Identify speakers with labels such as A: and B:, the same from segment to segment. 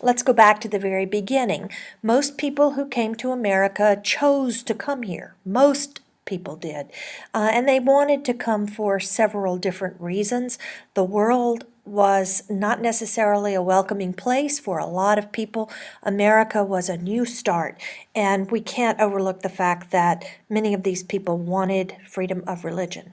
A: Let's go back to the very beginning. Most people who came to America chose to come here. Most people did. And they wanted to come for several different reasons. The world was not necessarily a welcoming place for a lot of people. America was a new start, and we can't overlook the fact that many of these people wanted freedom of religion.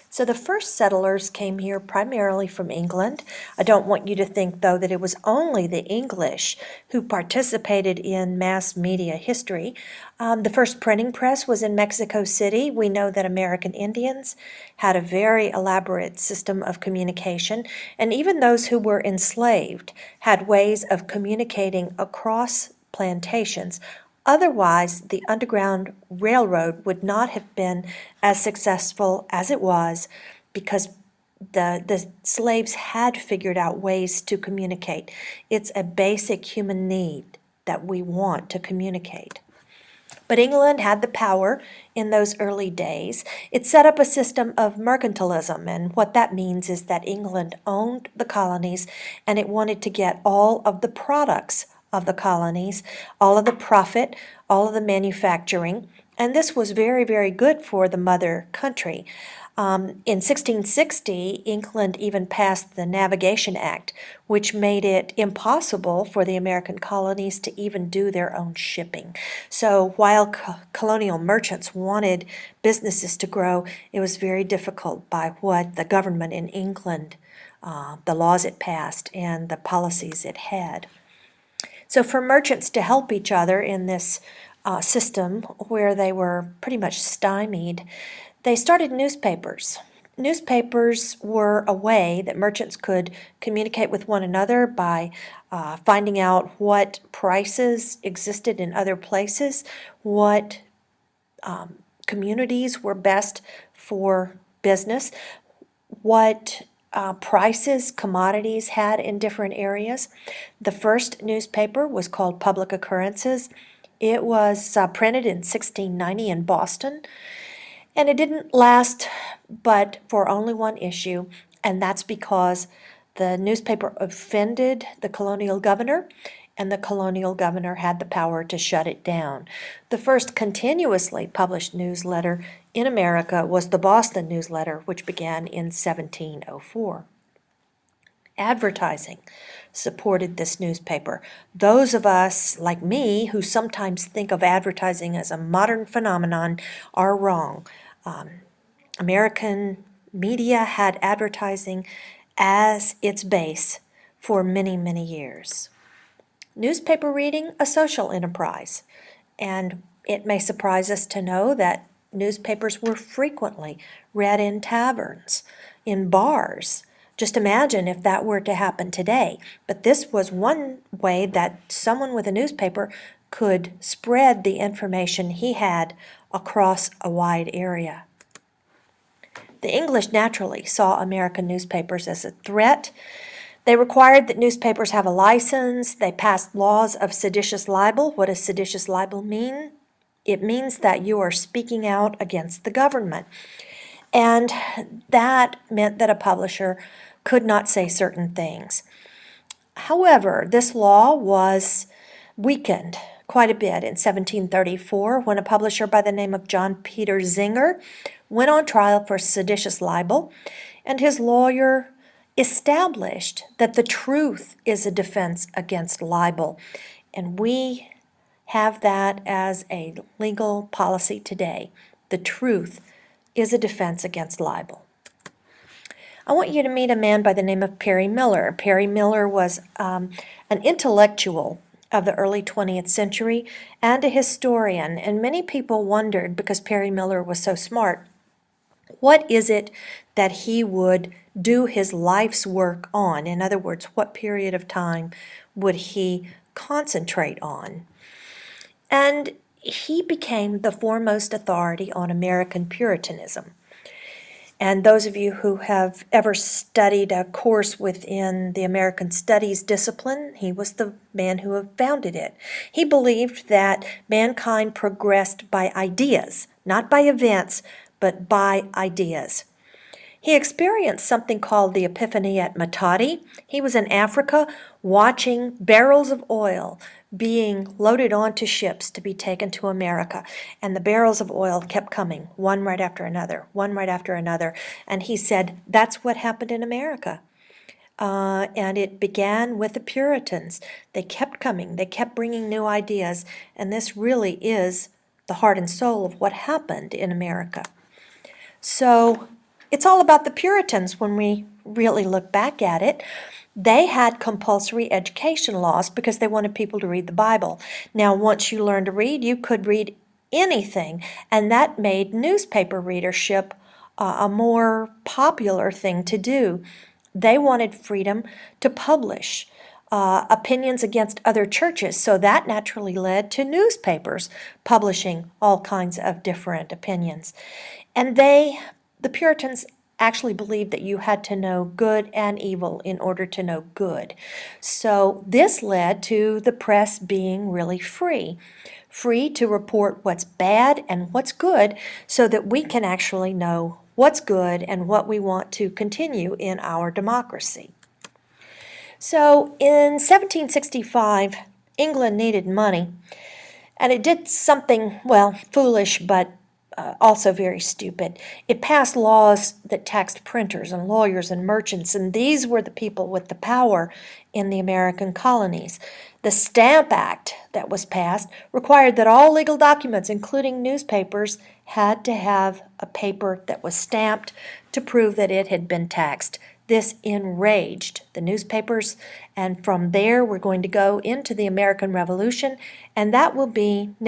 A: So the first settlers came here primarily from England. I don't want you to think, though, that it was only the English who participated in mass media history. The first printing press was in Mexico City. We know that American Indians had a very elaborate system of communication, and even those who were enslaved had ways of communicating across plantations. Otherwise, the Underground Railroad would not have been as successful as it was because the slaves had figured out ways to communicate. It's a basic human need that we want to communicate. But England had the power in those early days. It set up a system of mercantilism, and what that means is that England owned the colonies and it wanted to get all of the products of the colonies, all of the profit, all of the manufacturing, and this was very, very good for the mother country. In 1660, England even passed the Navigation Act, which made it impossible for the American colonies to even do their own shipping. So while colonial merchants wanted businesses to grow, it was very difficult by what the government in England, the laws it passed, and the policies it had. So for merchants to help each other in this system where they were pretty much stymied, they started newspapers. Newspapers were a way that merchants could communicate with one another by finding out what prices existed in other places, what communities were best for business, what prices commodities had in different areas. The first newspaper was called Public Occurrences. It was printed in 1690 in Boston, and it didn't last but for only one issue, and that's because the newspaper offended the colonial governor, and the colonial governor had the power to shut it down. The first continuously published newsletter in America was the Boston Newsletter, which began in 1704. Advertising supported this newspaper. Those of us, like me, who sometimes think of advertising as a modern phenomenon are wrong. American media had advertising as its base for many, many years. Newspaper reading, a social enterprise. And it may surprise us to know that newspapers were frequently read in taverns, in bars. Just imagine if that were to happen today. But this was one way that someone with a newspaper could spread the information he had across a wide area. The English naturally saw American newspapers as a threat. They required that newspapers have a license. They passed laws of seditious libel. What does seditious libel mean? It means that you are speaking out against the government. And that meant that a publisher could not say certain things. However, this law was weakened quite a bit in 1734 when a publisher by the name of John Peter Zinger went on trial for seditious libel, and his lawyer established that the truth is a defense against libel, and we have that as a legal policy today. The truth is a defense against libel. I want you to meet a man by the name of Perry Miller. Perry Miller was an intellectual of the early 20th century and a historian, and many people wondered, because Perry Miller was so smart, what is it that he would do his life's work on? In other words, what period of time would he concentrate on? And he became the foremost authority on American Puritanism. And those of you who have ever studied a course within the American Studies discipline, he was the man who founded it. He believed that mankind progressed by ideas, not by events, but by ideas. He experienced something called the Epiphany at Matadi. He was in Africa watching barrels of oil being loaded onto ships to be taken to America. And the barrels of oil kept coming, one right after another, one right after another. And he said, that's what happened in America. And it began with the Puritans. They kept coming, they kept bringing new ideas, and this really is the heart and soul of what happened in America. So it's all about the Puritans when we really look back at it. They had compulsory education laws because they wanted people to read the Bible. Now, once you learned to read, you could read anything, and that made newspaper readership a more popular thing to do. They wanted freedom to publish opinions against other churches, so that naturally led to newspapers publishing all kinds of different opinions. And the Puritans actually believed that you had to know good and evil in order to know good. So this led to the press being really free to report what's bad and what's good so that we can actually know what's good and what we want to continue in our democracy. So in 1765, England needed money, and it did something, well, foolish, but also very stupid. It passed laws that taxed printers and lawyers and merchants, and these were the people with the power in the American colonies. The Stamp Act that was passed required that all legal documents, including newspapers, had to have a paper that was stamped to prove that it had been taxed. This enraged the newspapers, and from there we're going to go into the American Revolution, and that will be